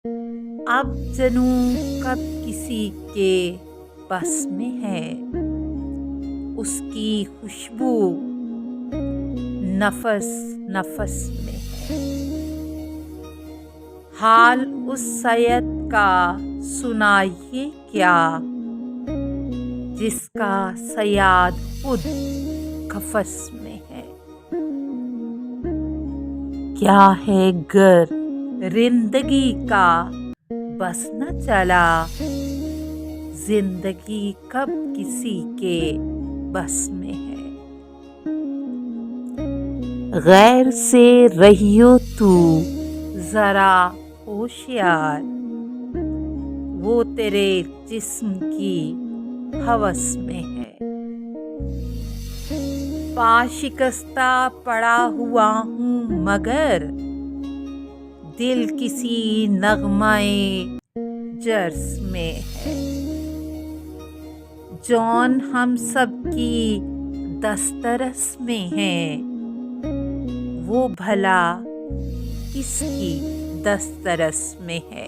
अब जनू कब किसी के बस में है, उसकी खुशबू नफस नफस में है। हाल उस सैयद का सुनाइए क्या, जिसका सयाद खुद कफस में है। क्या है गर रिंदगी का बस न चला, जिंदगी कब किसी के बस में है। गैर से रहियो तू जरा होशियार, वो तेरे जिस्म की हवस में है। पाशिकस्ता पड़ा हुआ हूँ मगर दिल किसी नगमाए जर्स में है। जौन हम सब की दस्तरस में है, वो भला किसकी दस्तरस में है।